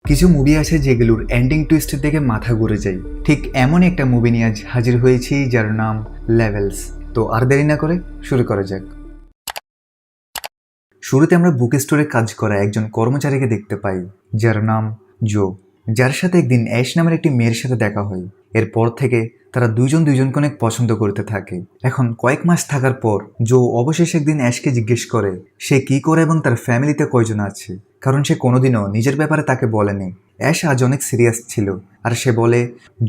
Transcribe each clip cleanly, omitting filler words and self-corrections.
কিছু মুভি আছে যেগুলোর এন্ডিং টুইস্ট দেখে মাথা ঘুরে যায়। ঠিক এমন একটা মুভি নিয়ে আজ হাজির হয়েছি যার নাম লেভেলস। তো আর দেরি না করে শুরু করা যাক। শুরুতে আমরা বুক স্টোরে কাজ করা একজন কর্মচারীকে দেখতে পাই যার নাম জো, যার সাথে একদিন অ্যাশ নামের একটি মেয়ের সাথে দেখা হয়। এরপর থেকে তারা দুইজনকে অনেক পছন্দ করতে থাকে। এখন কয়েক মাস থাকার পর জো অবশেষে একদিন অ্যাশকে জিজ্ঞেস করে সে কি করে এবং তার ফ্যামিলিতে কয়জন আছে, কারণ সে কোনোদিনও নিজের ব্যাপারে তাকে বলেনি। অ্যাশ আজ অনেক সিরিয়াস ছিল আর সে বলে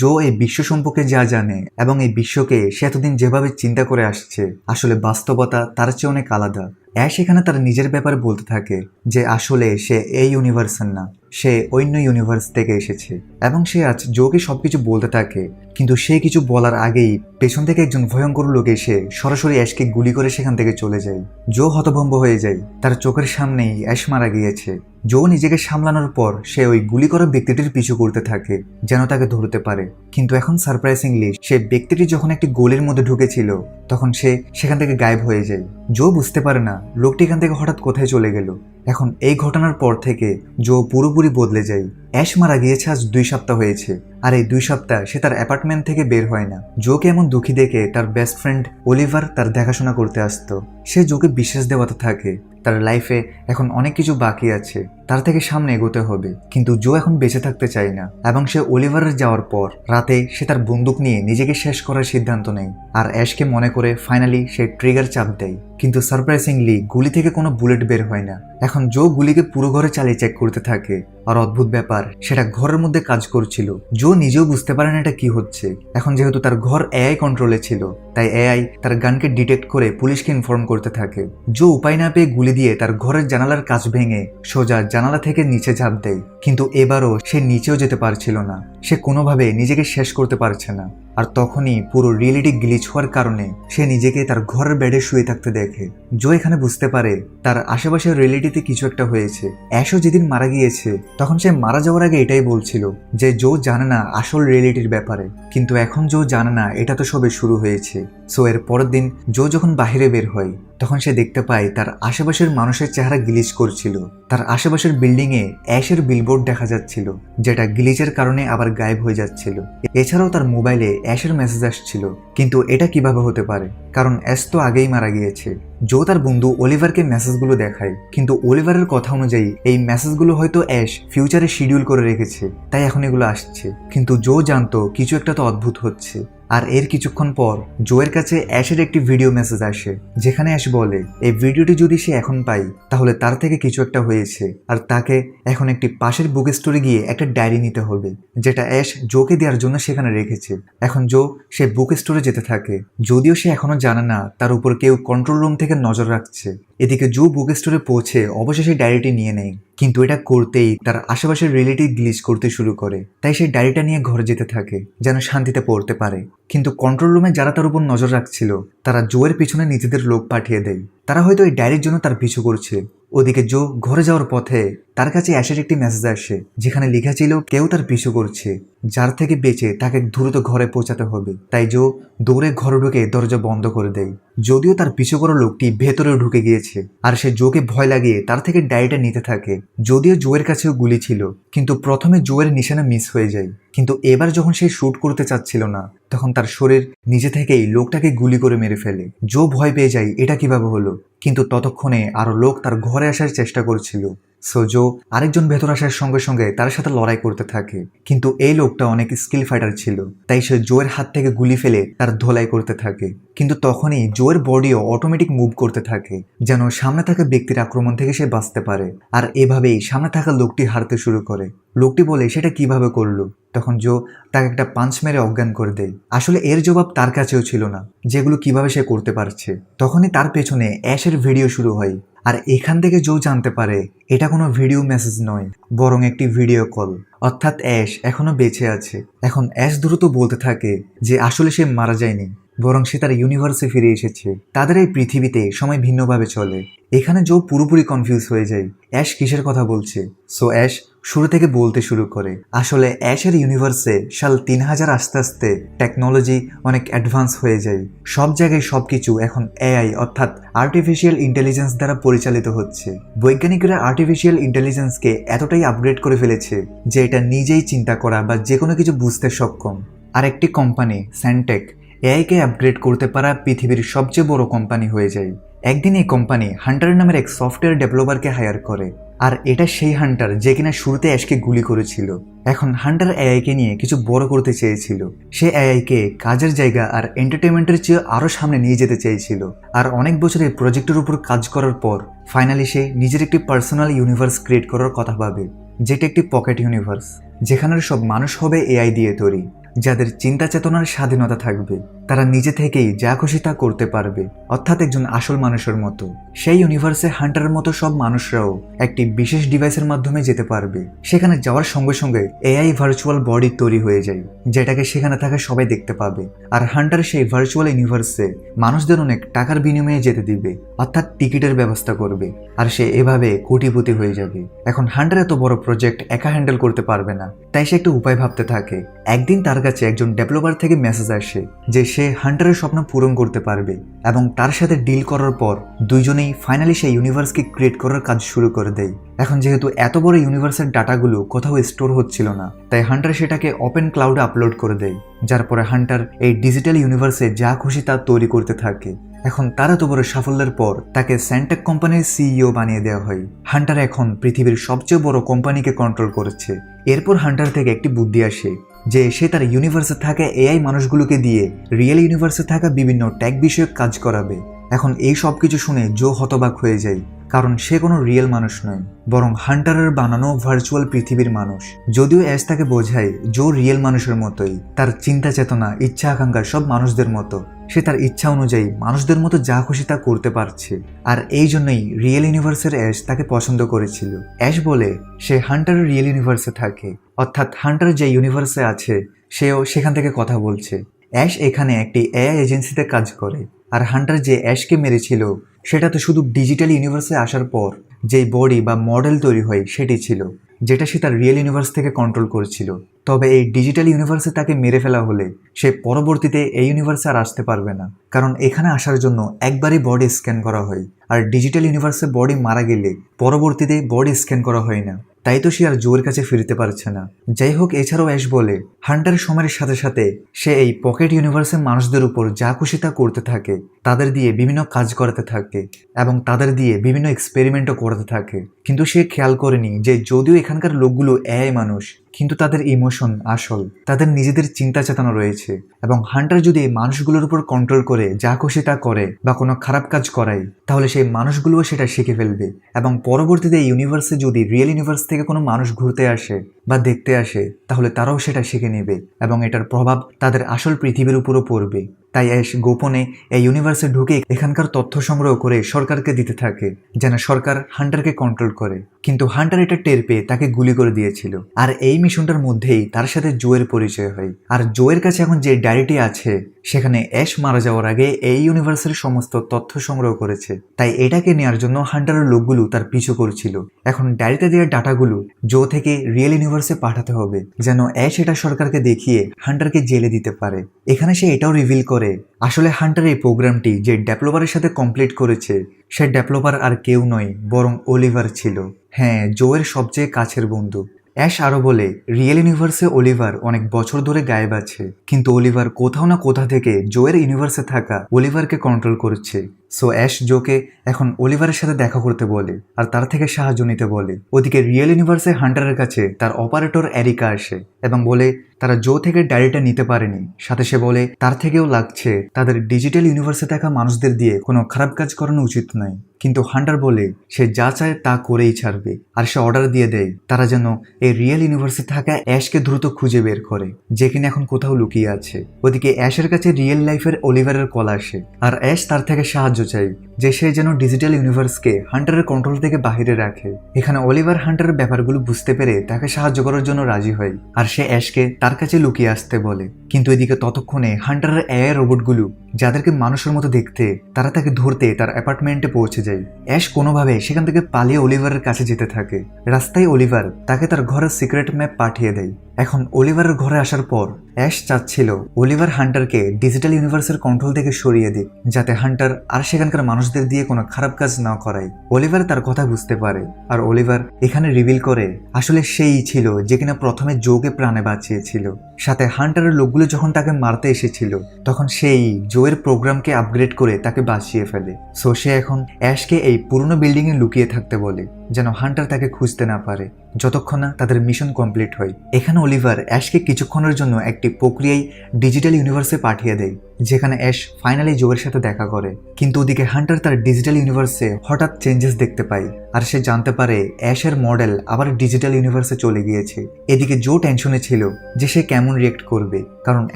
জো এই বিশ্ব সম্পর্কে যা জানে এবং এই বিশ্বকে সে এতদিন যেভাবে চিন্তা করে আসছে আসলে বাস্তবতা তার চেয়ে অনেক আলাদা। অ্যাশ এখানে তার নিজের ব্যাপারে বলতে থাকে যে আসলে সে এই ইউনিভার্সের না, সে অন্য ইউনিভার্স থেকে এসেছে এবং সে আজ জোকে সবকিছু বলতে থাকে। কিন্তু সে কিছু বলার আগেই পেছন থেকে একজন ভয়ঙ্কর লোক এসে সরাসরি অ্যাশকে গুলি করে সেখান থেকে চলে যায়। জো হতভম্ব হয়ে যায়, তার চোখের সামনেই অ্যাশ মারা গিয়েছে। জো নিজেকে সামলানোর পর সে ওই গুলি করা ব্যক্তিটির পিছু করতে থাকে যেন তাকে ধরতে পারে। কিন্তু এখন সারপ্রাইজিংলি সে ব্যক্তিটি যখন একটি গোলের মধ্যে ঢুকেছিল তখন সে সেখান থেকে গায়েব হয়ে যায়। জো বুঝতে পারে না লোকটি এখান থেকে হঠাৎ কোথায় চলে গেল। এখন এই ঘটনার পর থেকে জো পুরোপুরি বদলে যায়। অ্যাশ মারা গিয়েছে আজ 2 সপ্তাহ হয়েছে আর এই 2 সপ্তাহ সে তার অ্যাপার্টমেন্ট থেকে বের হয় না। জোকে এমন দুঃখী দেখে তার বেস্ট ফ্রেন্ড অলিভার তার দেখাশোনা করতে আসতো। সে জোকে বিশ্বাস দেওয়াতে থাকে তার লাইফে এখন অনেক কিছু বাকি আছে, তার থেকে সামনে এগোতে হবে। কিন্তু জো এখন বেঁচে থাকতে চায় না এবং সে অলিভারের যাওয়ার পর রাতে সে তার বন্দুক নিয়ে নিজেকে শেষ করার সিদ্ধান্ত নেয় আর অ্যাশকে মনে করে ফাইনালি সে ট্রিগার চাপ দেয়। কিন্তু সারপ্রাইজিংলি গুলি থেকে কোনো বুলেট বের হয় না। এখন জো গুলিকে পুরো ঘরে চালিয়ে চেক করতে থাকে আর অদ্ভুত ব্যাপার সেটা ঘরের মধ্যে কাজ করছিল। জো নিজেও বুঝতে পারে না এটা কি হচ্ছে। এখন যেহেতু তার ঘর এআই কন্ট্রোলে ছিল তাই এআই তার গানকে ডিটেক্ট করে পুলিশকে ইনফর্ম করতে থাকে। জো উপায় না পেয়ে গুলি দিয়ে তার ঘরের জানালার কাঁচ ভেঙে সোজা জানালা থেকে নিচে ঝাঁপ দেয়। কিন্তু এবারও সে নিচেও যেতে পারছিল না, সে কোনোভাবে নিজেকে শেষ করতে পারছে না। আর তখনই পুরো রিয়েলিটি গ্লিচ হওয়ার কারণে সে নিজেকে তার ঘরের বেডে শুয়ে থাকতে দেখে। জো এখানে বুঝতে পারে তার আশেপাশের রিয়েলিটিতে কিছু একটা হয়েছে। অ্যাশও যেদিন মারা গিয়েছে তখন সে মারা যাওয়ার আগে এটাই বলছিল যে জো জানে না আসল রিয়েলিটির ব্যাপারে, কিন্তু এখন জো জানে না এটা তো সবে শুরু হয়েছে। সো এর পরের দিন জো যখন বাইরে বের হয় তখন সে দেখতে পায় তার আশেপাশের মানুষের চেহারা গ্লিচ করছিল। তার আশেপাশের বিল্ডিং এ অ্যাশের বিলবোর্ড দেখা যাচ্ছিল যেটা গ্লিচের কারণে আবার গায়েব হয়ে যাচ্ছিল। এছাড়াও তার মোবাইলে অ্যাশের মেসেজ আসছিল, কিন্তু এটা কিভাবে হতে পারে কারণ অ্যাশ তো আগেই মারা গিয়েছে। জো তার বন্ধু অলিভারকে মেসেজগুলো দেখায়, কিন্তু অলিভারের কথা অনুযায়ী এই মেসেজগুলো হয়তো অ্যাশ ফিউচারে শিডিউল করে রেখেছে তাই এখন এগুলো আসছে। কিন্তু জো জানতো কিছু একটা তো অদ্ভুত হচ্ছে। আর এর কিছুক্ষণ পর জোয়ের কাছে অ্যাশের একটি ভিডিও মেসেজ আসে যেখানে অ্যাশ বলে এই ভিডিওটি যদি সে এখন পায় তাহলে তার থেকে কিছু একটা হয়েছে আর তাকে এখন একটি পাশের বুক স্টোরে গিয়ে একটা ডায়েরি নিতে হবে যেটা অ্যাশ জোকে দেওয়ার জন্য সেখানে রেখেছে। এখন জো সে বুক স্টোরে যেতে থাকে, যদিও সে এখনো জানে না তার উপর কেউ কন্ট্রোল রুম থেকে নজর রাখছে। এদিকে জো বুক স্টোরে পৌঁছে অবশেষে ডায়েরিটি নিয়ে নেয়, কিন্তু এটা করতেই তার আশেপাশের রিয়েলিটি গ্লিচ করতে শুরু করে। তাই সে ডায়েরিটা নিয়ে ঘরে যেতে থাকে যেন শান্তিতে পড়তে পারে। কিন্তু কন্ট্রোল রুমে যারা তার উপর নজর রাখছিল তারা জোয়ের পিছনে নিজেদের লোক পাঠিয়ে দেয়। তারা হয়তো এই ডায়েরির জন্য তার পিছু করছে। ওদিকে জো ঘরে যাওয়ার পথে তার কাছে অ্যাশের একটি মেসেজ আসে যেখানে লেখা ছিল কেউ তার পিছু করছে, যার থেকে বেঁচে তাকে দ্রুত ঘরে পৌঁছাতে হবে। তাই জো দৌড়ে ঘরে ঢুকে দরজা বন্ধ করে দেয়, যদিও তার পিছু করা লোকটি ভেতরেও ঢুকে গিয়েছে। আর সে জোকে ভয় লাগিয়ে তার থেকে ডায়েরিটা নিতে থাকে। যদিও জোয়ের কাছেও গুলি ছিল, কিন্তু প্রথমে জোয়ের নিশানা মিস হয়ে যায়। কিন্তু এবার যখন সে শুট করতে চাচ্ছিল না তখন তার শরীর নিজে থেকেই লোকটাকে গুলি করে মেরে ফেলে। জো ভয় পেয়ে যায় এটা কিভাবে হলো, কিন্তু ততক্ষণে আরো লোক তার ঘরে আসার চেষ্টা করছিল। সো জো আরেকজন ভেতর আসার সঙ্গে সঙ্গে তার সাথে লড়াই করতে থাকে, কিন্তু এই লোকটা অনেক স্কিল ফাইটার ছিল তাই সে জোয়ের হাত থেকে গুলি ফেলে তার ধোলাই করতে থাকে। কিন্তু তখনই জোয়ের বডিও অটোমেটিক মুভ করতে থাকে যেন সামনে থাকা ব্যক্তির আক্রমণ থেকে সে বাঁচতে পারে। আর এভাবেই সামনে থাকা লোকটি হারতে শুরু করে। লোকটি বলে সেটা কিভাবে করলো, তখন জো তাকে একটা পাঞ্চ মেরে অজ্ঞান করে দেয়। আসলে এর জবাব তার কাছেও ছিল না যেগুলো কিভাবে সে করতে পারছে। তখনই তার পেছনে অ্যাশের ভিডিও শুরু হয় আর এখান থেকে জো জানতে পারে এটা কোনো ভিডিও মেসেজ নয় বরং একটি ভিডিও কল, অর্থাৎ অ্যাশ এখনো বেঁচে আছে। এখন অ্যাশ দ্রুত বলতে থাকে যে আসলে সে মারা যায়নি, বরং সে তার ইউনিভার্সে ফিরে এসেছে। তাদের এই পৃথিবীতে সময় ভিন্নভাবে চলে। এখানে জো পুরোপুরি কনফিউজ হয়ে যায় অ্যাশ কিসের কথা বলছে। সো অ্যাশ শুরু থেকে বলতে শুরু করে আসলে অ্যাশের ইউনিভার্সে সাল 3000 আস্তে আস্তে টেকনোলজি অনেক অ্যাডভান্স হয়ে যায়। সব জায়গায় সবকিছু এখন এআই অর্থাৎ আর্টিফিশিয়াল ইন্টেলিজেন্স দ্বারা পরিচালিত হচ্ছে। বৈজ্ঞানিকরা আর্টিফিশিয়াল ইন্টেলিজেন্সকে এতটাই আপগ্রেড করে ফেলেছে যে এটা নিজেই চিন্তা করা বা যে কোনো কিছু বুঝতে সক্ষম। আর একটি কোম্পানি স্যান্টেক এআইকে আপগ্রেড করতে পারা পৃথিবীর সবচেয়ে বড় কোম্পানি হয়ে যায়। একদিন এই কোম্পানি হান্টার নামের এক সফটওয়্যার ডেভেলপারকে হায়ার করে। আর এটা সেই হান্টার যে কিনা শুরুতে অ্যাশকে গুলি করেছিল। এখন হান্টার এআইকে নিয়ে কিছু বড় করতে চেয়েছিল। সে এআইকে কাজের জায়গা আর এন্টারটেনমেন্টের চেয়ে আরো সামনে নিয়ে যেতে চেয়েছিল। আর অনেক বছরের প্রজেক্টের উপর কাজ করার পর ফাইনালি সে নিজের একটি পার্সোনাল ইউনিভার্স ক্রিয়েট করার কথা ভাবে, যেটা একটি পকেট ইউনিভার্স, যেখানের সব মানুষ হবে এআই দিয়ে তৈরি, যাদের চিন্তা চেতনার স্বাধীনতা থাকবে। তারা নিজে থেকেই যা খুশি তা করতে পারবে, অর্থাৎ একজন আসল মানুষের মতো। সেই ইউনিভার্সে হান্টারের মতো সব মানুষরাও একটি বিশেষ ডিভাইসের মাধ্যমে যেতে পারবে। সেখানে যাওয়ার সঙ্গে সঙ্গে এআই ভার্চুয়াল বডি তৈরি হয়ে যায়, যেটাকে সেখানে থাকা সবাই দেখতে পাবে। আর হান্টার সেই ভার্চুয়াল ইউনিভার্সে মানুষদের অনেক টাকার বিনিময়ে যেতে দিবে, অর্থাৎ টিকিটের ব্যবস্থা করবে। আর সে এভাবে কোটিপতি হয়ে যাবে। এখন হান্টার এত বড় প্রজেক্ট একা হ্যান্ডেল করতে পারবে না, তাই সে একটা উপায় ভাবতে থাকে। একদিন তার কাছে একজন ডেভেলপার থেকে মেসেজ আসে যে সে হান্টারের স্বপ্ন পূরণ করতে পারবে, এবং তার সাথে ডিল করার পর দুইজনেই ফাইনালি সেই ইউনিভার্সকে ক্রিয়েট করার কাজ শুরু করে দেয়। এখন যেহেতু এত বড় ইউনিভার্সের ডাটাগুলো কোথাও স্টোর হচ্ছিল না, তাই হান্টার সেটাকে ওপেন ক্লাউডে আপলোড করে দেয়, যার পরে হান্টার এই ডিজিটাল ইউনিভার্সে যা খুশি তা তৈরি করতে থাকে। এখন তার এত বড় সাফল্যের পর তাকে স্যান্টেক কোম্পানির সিইও বানিয়ে দেওয়া হয়। হান্টার এখন পৃথিবীর সবচেয়ে বড় কোম্পানিকে কন্ট্রোল করেছে। এরপর হান্টার থেকে একটি বুদ্ধি আসে যে সে তার ইউনিভার্সে থাকা এআই মানুষগুলোকে দিয়ে রিয়েল ইউনিভার্সে থাকা বিভিন্ন ট্যাগ বিষয়ক কাজ করাবে। এখন এই সব কিছু শুনে জো হতবাক হয়ে যায়, কারণ সে কোনো রিয়েল মানুষ নয়, বরং হান্টারের বানানো ভার্চুয়াল পৃথিবীর মানুষ। যদিও অ্যাশ তাকে বোঝায় জো রিয়েল মানুষের মতোই, তার চিন্তা চেতনা ইচ্ছা আকাঙ্ক্ষা সব মানুষদের মতো। সে তার ইচ্ছা অনুযায়ী মানুষদের মতো যা খুশি তা করতে পারছে। আর এই জন্যই রিয়েল ইউনিভার্সের অ্যাশ তাকে পছন্দ করেছিল। অ্যাশ বলে সে হান্টারের রিয়েল ইউনিভার্সে থাকে, অর্থাৎ হান্টার যে ইউনিভার্সে আছে সেও সেখান থেকে কথা বলছে। অ্যাশ এখানে একটি এআই এজেন্সিতে কাজ করে। আর হান্টার যে অ্যাশকে মেরেছিল সেটা তো শুধু ডিজিটাল ইউনিভার্সে আসার পর যে বডি বা মডেল তৈরি হয় সেটি ছিল, যেটা সে তার রিয়েল ইউনিভার্স থেকে কন্ট্রোল করেছিল। তবে এই ডিজিটাল ইউনিভার্সে তাকে মেরে ফেলা হলে সে পরবর্তীতে এই ইউনিভার্সে আর আসতে পারবে না, কারণ এখানে আসার জন্য একবারই বডি স্ক্যান করা হয়। আর ডিজিটাল ইউনিভার্সে বডি মারা গেলে পরবর্তীতে বডি স্ক্যান করা হয় না, তাই তো সে আর জোয়ের কাছে ফিরতে পারছে না। যাই হোক, এছাড়াও অ্যাশ বলে হান্টারের সময়ের সাথে সাথে সে এই পকেট ইউনিভার্সের মানুষদের উপর যা খুশি তা করতে থাকে, তাদের দিয়ে বিভিন্ন কাজ করাতে থাকে এবং তাদের দিয়ে বিভিন্ন এক্সপেরিমেন্টও করাতে থাকে। কিন্তু সে খেয়াল করেনি যে যদিও এখানকার লোকগুলো এআই মানুষ, কিন্তু তাদের ইমোশন আসল, তাদের নিজেদের চিন্তা চেতনা রয়েছে। এবং হান্টার যদি এই মানুষগুলোর উপর কন্ট্রোল করে যা খুশি তা করে বা কোনো খারাপ কাজ করায়, তাহলে সেই মানুষগুলোও সেটা শিখে ফেলবে। এবং পরবর্তীতে এই ইউনিভার্সে যদি রিয়েল ইউনিভার্স থেকে কোনো মানুষ ঘুরতে আসে বা দেখতে আসে, তাহলে তারাও সেটা শিখে নেবে এবং এটার প্রভাব তাদের আসল পৃথিবীর উপরও পড়বে। তাই অ্যাশ গোপনে এই ইউনিভার্সে ঢুকে এখানকার তথ্য সংগ্রহ করে সরকারকে দিতে থাকে, যেন সরকার হান্টারকে কন্ট্রোল করে। কিন্তু হান্টার এটা টের পেয়ে তাকে গুলি করে দিয়েছিল। আর এই মিশনটার মধ্যেই তার সাথে জোয়ের পরিচয় হয়। আর জোয়ের কাছে এখন যে ডায়েরিটি আছে সেখানে অ্যাশ মারা যাওয়ার আগে এই ইউনিভার্সের সমস্ত তথ্য সংগ্রহ করেছে, তাই এটাকে নেওয়ার জন্য হান্টারের লোকগুলো তার পিছু করছিল। এখন ডায়েরিতে দেওয়া ডাটাগুলো জো থেকে রিয়েল ইউনিভার্সে পাঠাতে হবে, যেন অ্যাশ এটা সরকারকে দেখিয়ে হান্টারকে জেলে দিতে পারে। এখানে সে এটাও রিভিল করে আসলে হান্টার এই প্রোগ্রামটি যে ডেভেলপারের সাথে কমপ্লিট করেছে সে ডেভেলপার আর কেউ নয়, বরং অলিভার ছিল। হ্যাঁ, জোয়ের সবচেয়ে কাছের বন্ধু। অ্যাশ আরও বলে রিয়েল ইউনিভার্সে অলিভার অনেক বছর ধরে গায়েব আছে, কিন্তু অলিভার কোথাও না কোথা থেকে জোয়ের ইউনিভার্সে থাকা অলিভারকে কন্ট্রোল করছে। সো অ্যাশ জোকে এখন অলিভারের সাথে দেখা করতে বলে আর তার থেকে সাহায্য নিতে বলে। ওদিকে রিয়েল ইউনিভার্সে হান্টারের কাছে তার অপারেটর এরিকা আসে এবং বলে তারা জো থেকে ডায়েরিটা নিতে পারেনি। সাথে সে বলে তার থেকেও লাগছে তাদের ডিজিটাল ইউনিভার্সে থাকা মানুষদের দিয়ে কোনো খারাপ কাজ করানো উচিত নয়। কিন্তু হান্টার বলে সে যা চায় তা করেই ছাড়বে। আর সে অর্ডার দিয়ে দেয় তারা যেন এই রিয়েল ইউনিভার্সে থাকা অ্যাশকে দ্রুত খুঁজে বের করে, যে কিনা এখন কোথাও লুকিয়ে আছে। ওদিকে অ্যাশের কাছে রিয়েল লাইফের অলিভারের কল আসে আর অ্যাশ তার থেকে সাহায্য সাহায্য চাই, যে সে যেন ডিজিটাল ইউনিভার্সকে হান্টারের কন্ট্রোল থেকে বাহিরে রাখে। এখানে অলিভার হান্টারের ব্যাপারগুলো বুঝতে পেরে তাকে সাহায্য করার জন্য রাজি হয়, আর সে অ্যাশকে তার কাছে লুকিয়ে আসতে বলে। কিন্তু এদিকে ততক্ষণে হান্টারের এআই রোবটগুলো, যাদেরকে মানুষের মতো দেখতে, তারা তাকে ধরতে তার অ্যাপার্টমেন্টে পৌঁছে যায়। অ্যাশ কোনোভাবে সেখান থেকে পালিয়ে অলিভারের কাছে যেতে থাকে। রাস্তায় অলিভার তাকে তার ঘরের সিক্রেট ম্যাপ পাঠিয়ে দেয়। এখন অলিভারের ঘরে আসার পর অ্যাশ চাচ্ছিল অলিভার হান্টারকে ডিজিটাল ইউনিভার্সের কন্ট্রোল থেকে সরিয়ে দিক, যাতে হান্টার আর সেখানকার মানুষদের দিয়ে কোনো খারাপ কাজ না করায়। অলিভার তার কথা বুঝতে পারে, আর অলিভার এখানে রিভিল করে আসলে সেই ছিল যে কিনা প্রথমে জোকে প্রাণে বাঁচিয়েছিল। সাথে হান্টারের লোকগুলো যখন তাকে মারতে এসেছিল, তখন সেই জোয়ের প্রোগ্রামকে আপগ্রেড করে তাকে বাঁচিয়ে ফেলে। সো সে এখন অ্যাশকে এই পুরনো বিল্ডিংয়ে লুকিয়ে থাকতে বলে, যেন হান্টার তাকে খুঁজতে না পারে যতক্ষণ না তাদের মিশন কমপ্লিট হয়। এখানে অলিভার অ্যাশকে কিছুক্ষণের জন্য একটি প্রক্রিয়ায় ডিজিটাল ইউনিভার্সে পাঠিয়ে দেয়, যেখানে অ্যাশ ফাইনালি জোয়ের সাথে দেখা করে। কিন্তু ওদিকে হান্টার তার ডিজিটাল ইউনিভার্সে হঠাৎ চেঞ্জেস দেখতে পায়, আর সে জানতে পারে অ্যাশের মডেল আবার ডিজিটাল ইউনিভার্সে চলে গিয়েছে। এদিকে জো টেনশনে ছিল যে সে কেমন রিয়েক্ট করবে, কারণ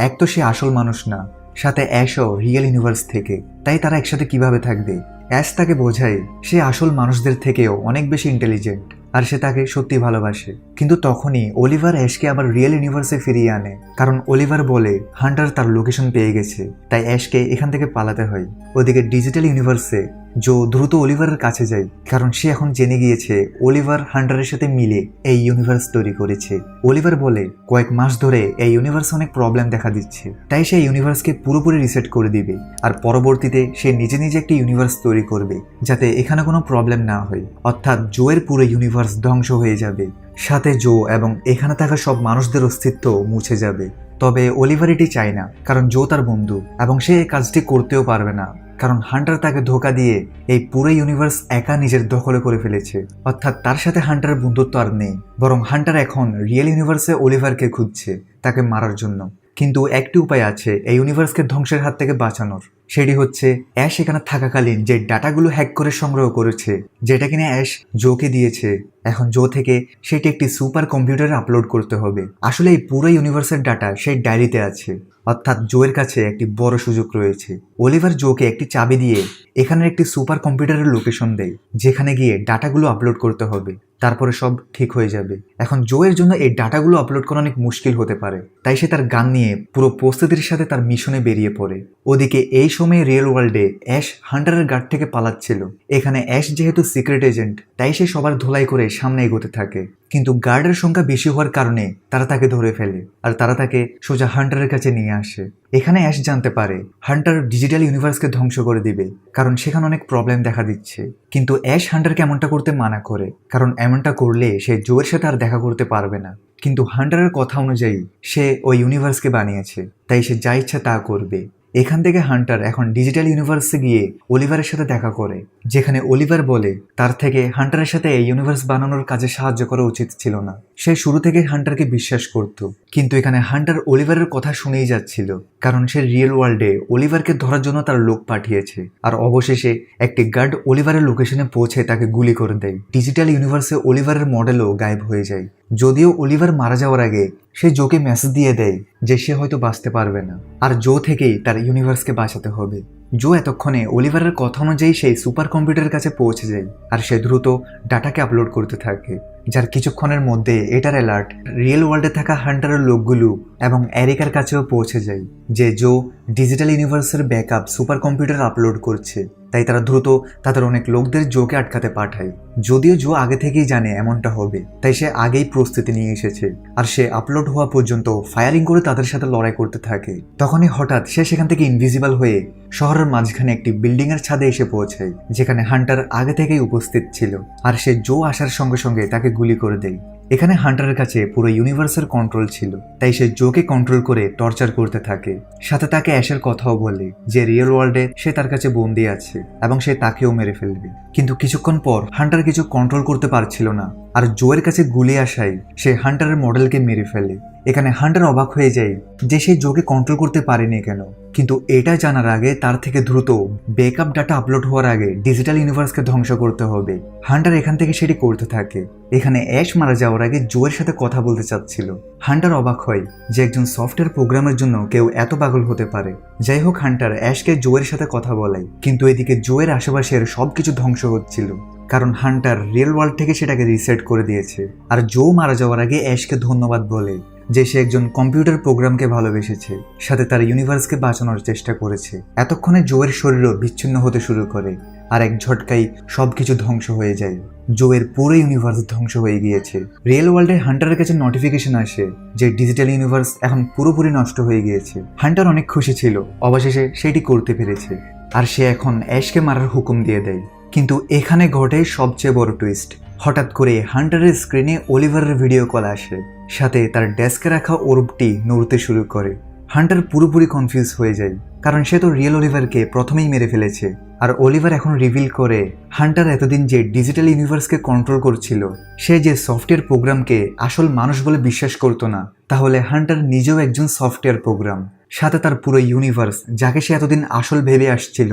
এক তো সে আসল মানুষ না, সাথে অ্যাশও রিয়েল ইউনিভার্স থেকে, তাই তারা একসাথে কিভাবে থাকবে। অ্যাশ তাকে বোঝায় সে আসল মানুষদের থেকেও অনেক বেশি ইন্টেলিজেন্ট, আর সে তাকে সত্যি ভালোবাসে। কিন্তু তখনই অলিভার অ্যাশকে আবার রিয়েল ইউনিভার্সে ফিরিয়ে আনে, কারণ অলিভার বলে হান্টার তার লোকেশন পেয়ে গেছে, তাই অ্যাশকে এখান থেকে পালাতে হয়। ওদিকে ডিজিটাল ইউনিভার্সে জো দ্রুত অলিভারের কাছে যায়, কারণ সে এখন জেনে গিয়েছে অলিভার হান্টারের সাথে মিলে এই ইউনিভার্স তৈরি করেছে। অলিভার বলে কয়েক মাস ধরে এই ইউনিভার্সে অনেক প্রবলেম দেখা দিচ্ছে, তাই সে ইউনিভার্সকে পুরোপুরি রিসেট করে দিবে, আর পরবর্তীতে সে নিজে নিজে একটি ইউনিভার্স তৈরি করবে যাতে এখানে কোনো প্রবলেম না হয়। অর্থাৎ জোয়ের পুরো ইউনিভার্স ধ্বংস হয়ে যাবে, সাথে জো এবং এখানে থাকা সব মানুষদের অস্তিত্ব মুছে যাবে। তবে অলিভার এটি চায় না, কারণ জো তার বন্ধু এবং সে এই কাজটি করতেও পারবে না, কারণ হান্টার তাকে ধোকা দিয়ে এই পুরো ইউনিভার্স একা নিজের দখলে করে ফেলেছে। অর্থাৎ তার সাথে হান্টারের বন্ধুত্ব আর নেই, বরং হান্টার এখন রিয়েল ইউনিভার্সে অলিভারকে খুঁজছে তাকে মারার জন্য। কিন্তু একটি উপায় আছে এই ইউনিভার্সকে ধ্বংসের হাত থেকে বাঁচানোর, সেটি হচ্ছে অ্যাশ এখানে থাকাকালীন যে ডাটাগুলো হ্যাক করে সংগ্রহ করেছে, যেটা কিনা অ্যাশ জোকে দিয়েছে, এখন জো থেকে সেটি একটি সুপার কম্পিউটারে আপলোড করতে হবে। আসলে এই পুরো ইউনিভার্সের ডাটা সেই ডায়েরিতে আছে, অর্থাৎ জোয়ের কাছে একটি বড় সুযোগ রয়েছে। অলিভার জোকে একটি চাবি দিয়ে এখানে একটি সুপার কম্পিউটারের লোকেশন দেয়, যেখানে গিয়ে ডাটাগুলো আপলোড করতে হবে, তারপরে সব ঠিক হয়ে যাবে। এখন জোয়ের জন্য এই ডাটাগুলো আপলোড করা অনেক মুশকিল হতে পারে, তাই সে তার গান নিয়ে পুরো প্রস্তুতির সাথে তার মিশনে বেরিয়ে পড়ে। ওদিকে এই সময়ে রিয়েল ওয়ার্ল্ডে অ্যাশ হান্টারের গার্ড থেকে পালাচ্ছিল। এখানে অ্যাশ যেহেতু সিক্রেট এজেন্ট, তাই সে সবার ধোলাই করে সামনে এগোতে থাকে, কিন্তু গার্ডের সংখ্যা বেশি হওয়ার কারণে তারা তাকে ধরে ফেলে, আর তারা তাকে সোজা হান্টারের কাছে নিয়ে আসে। এখানে অ্যাশ জানতে পারে হান্টার ডিজিটাল ইউনিভার্সকে ধ্বংস করে দিবে, কারণ সেখানে অনেক প্রবলেম দেখা দিচ্ছে। কিন্তু অ্যাশ হান্টারকে এমনটা করতে মানা করে, কারণ এমনটা করলে সে জোয়ের সাথে আর দেখা করতে পারবে না। কিন্তু হান্টারের কথা অনুযায়ী সে ওই ইউনিভার্সকে বানিয়েছে, তাই সে যা ইচ্ছা তা করবে। এখান থেকে হান্টার এখন ডিজিটাল ইউনিভার্সে গিয়ে অলিভারের সাথে দেখা করে, যেখানে অলিভার বলে তার থেকে হান্টারের সাথে এই ইউনিভার্স বানানোর কাজে সাহায্য করা উচিত ছিল না। সে শুরু থেকে হান্টারকে বিশ্বাস করত, কিন্তু এখানে হান্টার অলিভারের কথা শুনেই যাচ্ছিল, কারণ সে রিয়েল ওয়ার্ল্ডে অলিভারকে ধরার জন্য তার লোক পাঠিয়েছে। আর অবশেষে একটি গার্ড অলিভারের লোকেশনে পৌঁছে তাকে গুলি করে দেয়। ডিজিটাল ইউনিভার্সে অলিভারের মডেলও গায়েব হয়ে যায়। যদিও অলিভার মারা যাওয়ার আগে সে জোকে মেসেজ দিয়ে দেয় যে সে হয়তো বাঁচতে পারবে না, আর জো থেকেই তার ইউনিভার্সকে বাঁচাতে হবে। জো এতক্ষণে অলিভারের কথা অনুযায়ী সেই সুপার কম্পিউটারের কাছে পৌঁছে যায়, আর সে দ্রুত ডাটাকে আপলোড করতে থাকে, যার কিছুক্ষণের মধ্যে এটার অ্যালার্ট রিয়েল ওয়ার্ল্ডে থাকা হান্টারের লোকগুলো এবং এরিকার কাছেও পৌঁছে যায় যে জো ডিজিটাল ইউনিভার্সের ব্যাকআপ সুপার কম্পিউটার আপলোড করছে। তাই তারা দ্রুত তাদের অনেক লোকদের জোকে আটকাতে পাঠায়। যদিও জো আগে থেকেই জানে এমনটা হবে, তাই সে আগেই প্রস্তুতি নিয়ে এসেছে, আর সে আপলোড হওয়া পর্যন্ত ফায়ারিং করে তাদের সাথে লড়াই করতে থাকে। তখনই হঠাৎ সে সেখান থেকে ইনভিজিবল হয়ে শহরের মাঝখানে একটি বিল্ডিং এর ছাদে এসে পৌঁছায়, যেখানে হান্টার আগে থেকেই উপস্থিত ছিল, আর সে জো আসার সঙ্গে সঙ্গে তাকে গুলি করে দেয়। এখানে হান্টারের কাছে পুরো ইউনিভার্সের কন্ট্রোল ছিল, তাই সে জোকে কন্ট্রোল করে টর্চার করতে থাকে। সাথে তাকে অ্যাশের কথাও বলে যে রিয়েল ওয়ার্ল্ডে সে তার কাছে বন্দী আছে এবং সে তাকেও মেরে ফেলবে। কিন্তু কিছুক্ষণ পর হান্টার কিছু কন্ট্রোল করতে পারছিল না, আর জোয়ের কাছে গুলি আসায় সে হান্টারের মডেলকে মেরে ফেলে। এখানে হান্টার অবাক হয়ে যায় যে সে জোকে কন্ট্রোল করতে পারেনি কেন, কিন্তু এটা জানার আগে তার থেকে দ্রুত ব্যাকআপ ডাটা আপলোড হওয়ার আগে ডিজিটাল ইউনিভার্সকে ধ্বংস করতে হবে। হান্টার এখান থেকে সেটি করতে থাকে। এখানে অ্যাশ মারা যাওয়ার আগে জোয়ের সাথে কথা বলতে চাচ্ছিল। হান্টার অবাক হয় যে একজন সফটওয়্যার প্রোগ্রামের জন্য কেউ এত পাগল হতে পারে। যাই হোক, হান্টার অ্যাশকে জোয়ের সাথে কথা বলায়, কিন্তু এদিকে জোয়ের আশেপাশের সবকিছু ধ্বংস হচ্ছিল, কারণ হান্টার রিয়েল ওয়ার্ল্ড থেকে সেটাকে রিসেট করে দিয়েছে। আর জো মারা যাওয়ার আগে অ্যাশকে ধন্যবাদ বলে যে সে একজন কম্পিউটার প্রোগ্রামকে ভালোবেসেছে, সাথে তার ইউনিভার্সকে বাঁচানোর চেষ্টা করেছে। এতক্ষণে জোয়ের শরীরও বিচ্ছিন্ন হতে শুরু করে, আর এক ঝটকাই সবকিছু ধ্বংস হয়ে যায়। জোয়ের পুরো ইউনিভার্স ধ্বংস হয়ে গিয়েছে। রিয়েল ওয়ার্ল্ডে হান্টারের কাছে নোটিফিকেশন আসে যে ডিজিটাল ইউনিভার্স এখন পুরোপুরি নষ্ট হয়ে গিয়েছে। হান্টার অনেক খুশি ছিল, অবশেষে সেটি করতে পেরেছে, আর সে এখন অ্যাশকে মারার হুকুম দিয়ে দেয়। কিন্তু এখানে ঘটে সবচেয়ে বড় টুইস্ট। হঠাৎ করে হান্টারের স্ক্রিনে অলিভারের ভিডিও কল আসে, সাথে তার ডেস্কে রাখা অরূপটি নড়তে শুরু করে। হান্টার পুরোপুরি কনফিউজ হয়ে যায়, কারণ সে তো রিয়েল অলিভারকে প্রথমেই মেরে ফেলেছে। আর অলিভার এখন রিভিল করে হান্টার এতদিন যে ডিজিটাল ইউনিভার্সকে কন্ট্রোল করছিল, সে যে সফটওয়্যার প্রোগ্রামকে আসল মানুষ বলে বিশ্বাস করতো না, তাহলে হান্টার নিজেও একজন সফটওয়্যার প্রোগ্রাম। সাথে তার পুরো ইউনিভার্স, যাকে সে এতদিন আসল ভেবে আসছিল,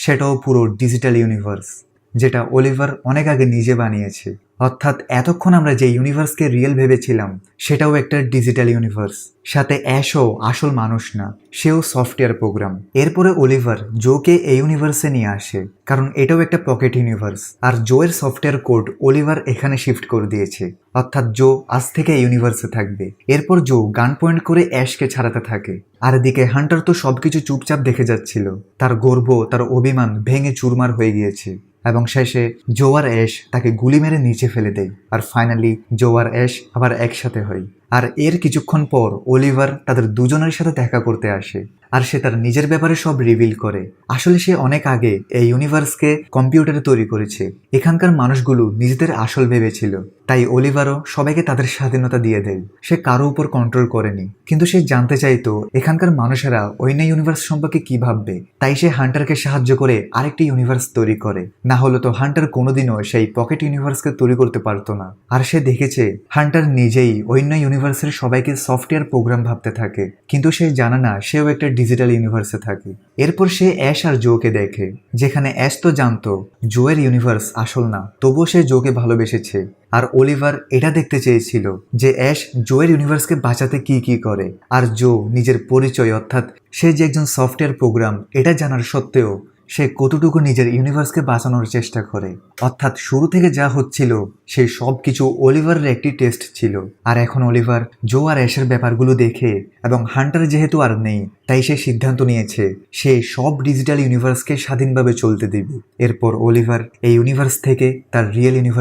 সেটাও পুরো ডিজিটাল ইউনিভার্স, যেটা অলিভার অনেক আগে নিজে বানিয়েছে। অর্থাৎ এতক্ষণ আমরা যে ইউনিভার্সকে রিয়েল ভেবেছিলাম, সেটাও একটা ডিজিটাল ইউনিভার্স। সাথে অ্যাশও আসল মানুষ না, সেও সফটওয়্যার প্রোগ্রাম। এরপরে অলিভার জোকে এই ইউনিভার্সে নিয়ে আসে, কারণ এটাও একটা পকেট ইউনিভার্স। আর জোয়ের সফটওয়্যার কোড অলিভার এখানে শিফট করে দিয়েছে, অর্থাৎ জো আজ থেকে এই ইউনিভার্সে থাকবে। এরপর জো গান পয়েন্ট করে অ্যাশকে ছাড়াতে থাকে। আর এদিকে হান্টার তো সবকিছু চুপচাপ দেখে যাচ্ছিল। তার গর্ব, তার অভিমান ভেঙে চুরমার হয়ে গিয়েছে, এবং শেষে জো আর অ্যাশ তাকে গুলি মেরে নিচে ফেলে দেয়। আর ফাইনালি জো আর অ্যাশ আবার একসাথে হয়। আর এর কিছুক্ষণ পর অলিভার তাদের দুজনের সাথে দেখা করতে আসে, আর সে তার নিজের ব্যাপারে সব রিভিল করে। আসলে সে অনেক আগে এই ইউনিভার্সকে কম্পিউটারে তৈরি করেছে। এখানকার মানুষগুলো নিজেদের আসল ভেবেছিল, তাই অলিভারও সবাইকে তাদের স্বাধীনতা দিয়ে দেয়। সে কারো উপর কন্ট্রোল করেনি, কিন্তু সে জানতে চাইতো এখানকার মানুষেরা অন্য ইউনিভার্স সম্পর্কে কি ভাববে। তাই সে হান্টারকে সাহায্য করে আরেকটি ইউনিভার্স তৈরি করে। না হলে তো হান্টার কোনোদিনও সেই পকেট ইউনিভার্সকে তৈরি করতে পারতো না। আর সে দেখেছে হান্টার নিজেই অন্য ইউনিভার্সের সবাইকে সফটওয়্যার প্রোগ্রাম ভাবতে থাকে, কিন্তু সে জানে না সেও একটা ডিজিটাল ইউনিভার্সে থাকে। এরপর সে অ্যাশ আর জোকে দেখে, যেখানে অ্যাশ তো জানতো জোয়ের ইউনিভার্স আসল না, তবুও সে জোকে ভালোবেসেছে। আর অলিভার এটা দেখতে চেয়েছিল যে অ্যাশ জোয়ের ইউনিভার্সকে বাঁচাতে কি কি করে। আর জো নিজের পরিচয়, অর্থাৎ সে যে একজন সফটওয়্যার প্রোগ্রাম, এটা জানার সত্ত্বেও সে কতটুকু নিজের ইউনিভার্সকে বাঁচানোর চেষ্টা করে। অর্থাৎ শুরু থেকে যা হচ্ছিল সেই সব কিছু অলিভারের একটি টেস্ট ছিল। আর এখন অলিভার জো আর অ্যাশের ব্যাপারগুলো দেখে, এবং হান্টার যেহেতু আর নেই, তাই সে সিদ্ধান্ত নিয়েছে সে সব ডিজিটাল ইউনিভার্সকে স্বাধীনভাবে চলতে দিবে। এরপর অলিভার এই ইউনিভার্স থেকে তার রিয়েল ইউনিভার্স